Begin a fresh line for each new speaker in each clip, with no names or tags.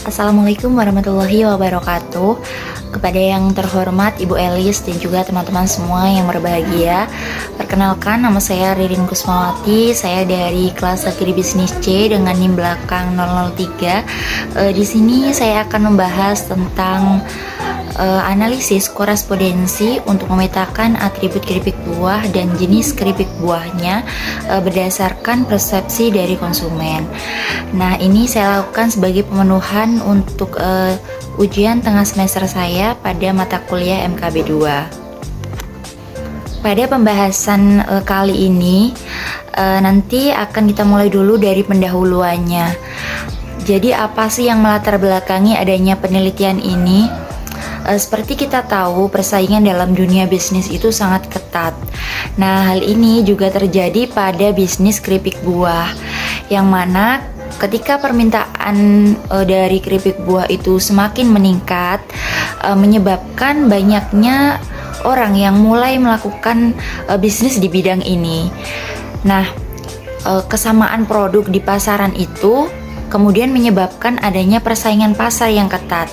Assalamualaikum warahmatullahi wabarakatuh. Kepada yang terhormat Ibu Elis dan juga teman-teman semua yang berbahagia, perkenalkan nama saya Ririn Kusmawati. Saya dari kelas Akhiri Bisnis C dengan NIM belakang 003. Di sini saya akan membahas tentang analisis korespondensi untuk memetakan atribut keripik buah dan jenis keripik buahnya berdasarkan persepsi dari konsumen. Nah, ini saya lakukan sebagai pemenuhan untuk ujian tengah semester saya pada mata kuliah MKB 2. Pada pembahasan kali ini nanti akan kita mulai dulu dari pendahuluannya. Jadi apa sih yang melatar belakangi adanya penelitian ini? Seperti kita tahu, persaingan dalam dunia bisnis itu sangat ketat. Nah, hal ini juga terjadi pada bisnis keripik buah, yang mana ketika permintaan dari keripik buah itu semakin meningkat, menyebabkan banyaknya orang yang mulai melakukan bisnis di bidang ini. Nah, kesamaan produk di pasaran itu kemudian menyebabkan adanya persaingan pasar yang ketat.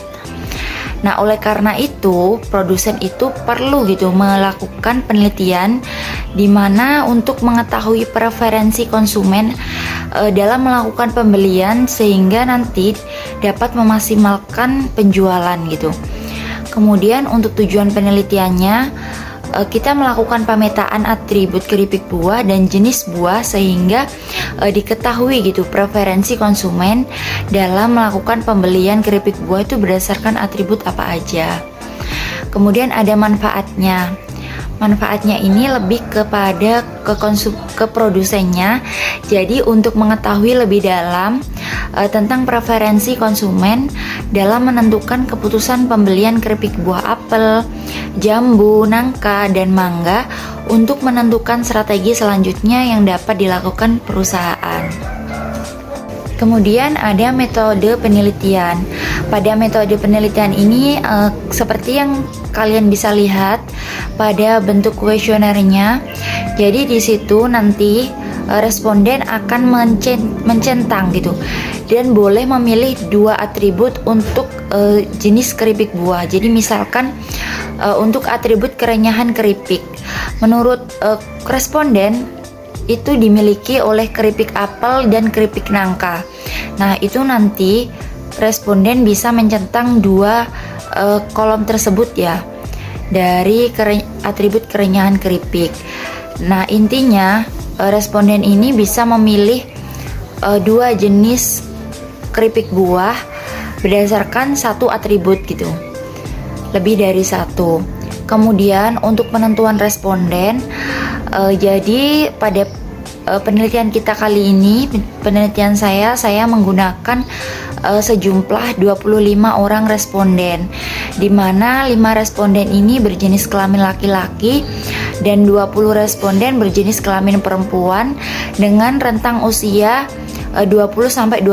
Nah, oleh karena itu, produsen itu perlu melakukan penelitian di mana untuk mengetahui preferensi konsumen dalam melakukan pembelian sehingga nanti dapat memaksimalkan penjualan gitu. Kemudian untuk tujuan penelitiannya, kita melakukan pemetaan atribut keripik buah dan jenis buah sehingga diketahui preferensi konsumen dalam melakukan pembelian keripik buah itu berdasarkan atribut apa aja. Kemudian ada manfaatnya. Manfaatnya ini lebih kepada ke produsennya. Jadi untuk mengetahui lebih dalam tentang preferensi konsumen dalam menentukan keputusan pembelian keripik buah apel, jambu, nangka, dan mangga untuk menentukan strategi selanjutnya yang dapat dilakukan perusahaan. Kemudian ada metode penelitian. Pada metode penelitian ini seperti yang kalian bisa lihat pada bentuk kuesionernya. Jadi di situ nanti responden akan mencentang dan boleh memilih 2 atribut untuk jenis keripik buah. Jadi misalkan untuk atribut kerenyahan keripik, menurut responden itu dimiliki oleh keripik apel dan keripik nangka. Nah, itu nanti responden bisa mencentang 2 kolom tersebut ya, dari atribut kerenyahan keripik. Nah, intinya responden ini bisa memilih 2 jenis keripik buah berdasarkan 1 atribut lebih dari 1. Kemudian untuk penentuan responden, jadi pada penelitian kita kali ini, penelitian saya menggunakan sejumlah 25 orang responden, di mana 5 responden ini berjenis kelamin laki-laki dan 20 responden berjenis kelamin perempuan dengan rentang usia 20-23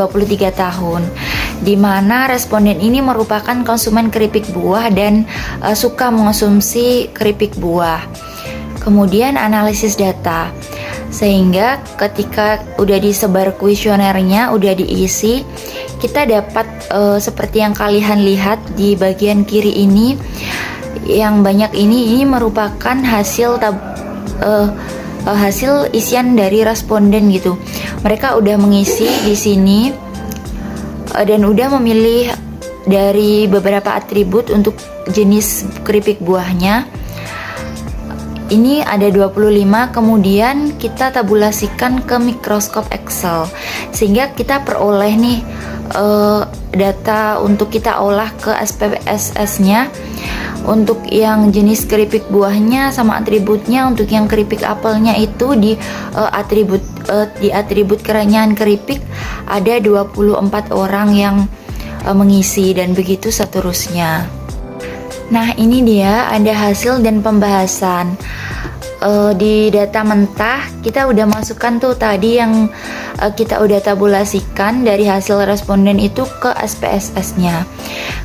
tahun, di mana responden ini merupakan konsumen keripik buah dan suka mengonsumsi keripik buah. Kemudian analisis data, sehingga ketika udah disebar kuesionernya, udah diisi, kita dapat seperti yang kalian lihat di bagian kiri ini, yang banyak ini merupakan hasil hasil isian dari responden Mereka udah mengisi di sini dan udah memilih dari beberapa atribut untuk jenis keripik buahnya. Ini ada 25, kemudian kita tabulasikan ke mikroskop Excel sehingga kita peroleh nih data untuk kita olah ke SPSS-nya. Untuk yang jenis keripik buahnya sama atributnya, untuk yang keripik apelnya itu di atribut kerenyahan keripik ada 24 orang yang mengisi dan begitu seterusnya. Nah, ini dia ada hasil dan pembahasan. Di data mentah kita udah masukkan tuh tadi yang kita udah tabulasikan dari hasil responden itu ke SPSS-nya.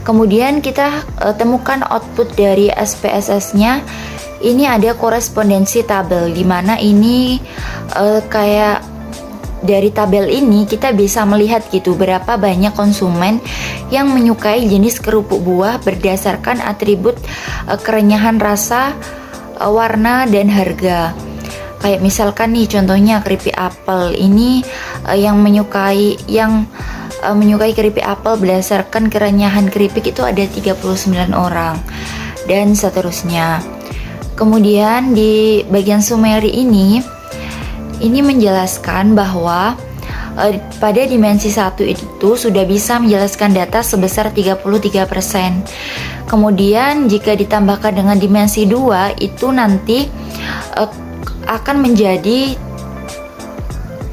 Kemudian kita temukan output dari SPSS-nya. Ini ada korespondensi tabel, di mana ini kayak dari tabel ini kita bisa melihat gitu berapa banyak konsumen yang menyukai jenis kerupuk buah berdasarkan atribut kerenyahan rasa, warna, dan harga. Kayak misalkan nih contohnya keripik apel ini yang menyukai keripik apel berdasarkan kerenyahan keripik itu ada 39 orang dan seterusnya. Kemudian di bagian summary ini menjelaskan bahwa pada dimensi 1 itu sudah bisa menjelaskan data sebesar 33%. Kemudian jika ditambahkan dengan dimensi 2 itu nanti akan menjadi,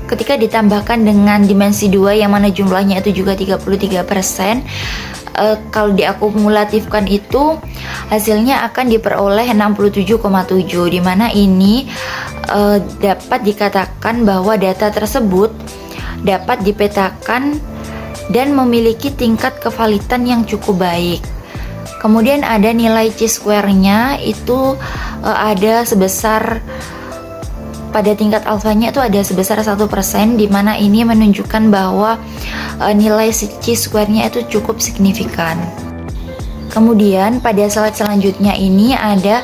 ketika ditambahkan dengan dimensi 2 yang mana jumlahnya itu juga 33%, kalau diakumulatifkan itu hasilnya akan diperoleh 67,7, dimana ini dapat dikatakan bahwa data tersebut dapat dipetakan dan memiliki tingkat kevalitan yang cukup baik. Kemudian ada nilai chi-square-nya itu ada sebesar, pada tingkat alfanya itu ada sebesar 1%, dimana ini menunjukkan bahwa nilai chi-square-nya itu cukup signifikan. Kemudian pada slide selanjutnya ini ada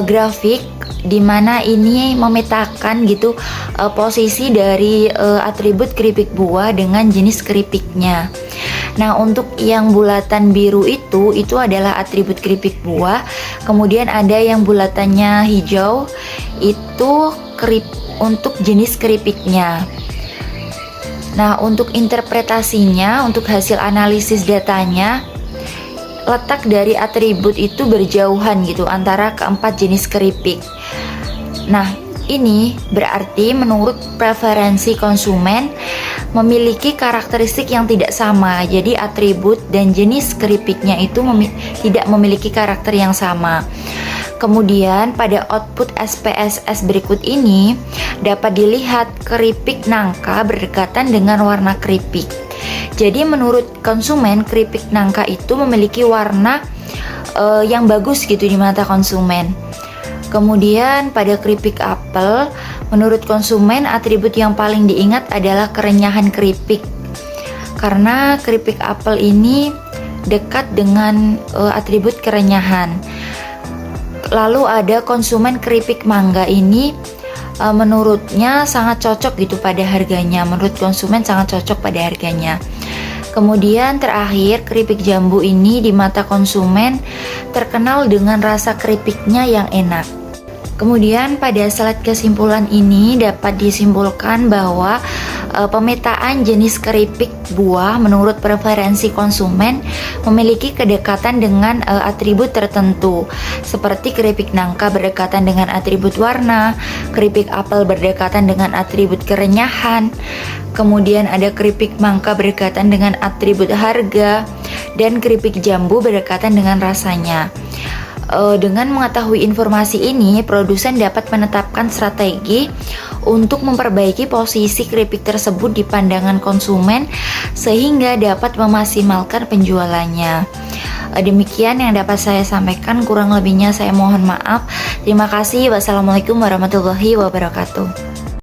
grafik dimana ini memetakan gitu posisi dari atribut keripik buah dengan jenis keripiknya. Nah, untuk yang bulatan biru itu adalah atribut keripik buah. Kemudian ada yang bulatannya hijau itu untuk jenis keripiknya. Nah, untuk interpretasinya, untuk hasil analisis datanya, letak dari atribut itu berjauhan gitu antara keempat jenis keripik. Nah, ini berarti menurut preferensi konsumen memiliki karakteristik yang tidak sama. Jadi atribut dan jenis keripiknya itu tidak memiliki karakter yang sama. Kemudian pada output SPSS berikut ini dapat dilihat keripik nangka berdekatan dengan warna keripik. Jadi menurut konsumen keripik nangka itu memiliki warna yang bagus gitu di mata konsumen. Kemudian pada keripik apel, menurut konsumen atribut yang paling diingat adalah kerenyahan keripik. Karena keripik apel ini dekat dengan atribut kerenyahan. Lalu ada konsumen keripik mangga ini menurutnya sangat cocok gitu pada harganya. Menurut konsumen sangat cocok pada harganya. Kemudian terakhir keripik jambu ini di mata konsumen terkenal dengan rasa keripiknya yang enak. Kemudian pada slide kesimpulan ini dapat disimpulkan bahwa pemetaan jenis keripik buah menurut preferensi konsumen memiliki kedekatan dengan atribut tertentu, seperti keripik nangka berdekatan dengan atribut warna, keripik apel berdekatan dengan atribut kerenyahan, kemudian ada keripik mangga berdekatan dengan atribut harga, dan keripik jambu berdekatan dengan rasanya. Dengan mengetahui informasi ini, produsen dapat menetapkan strategi untuk memperbaiki posisi keripik tersebut di pandangan konsumen sehingga dapat memaksimalkan penjualannya. Demikian yang dapat saya sampaikan, kurang lebihnya saya mohon maaf. Terima kasih. Wassalamualaikum warahmatullahi wabarakatuh.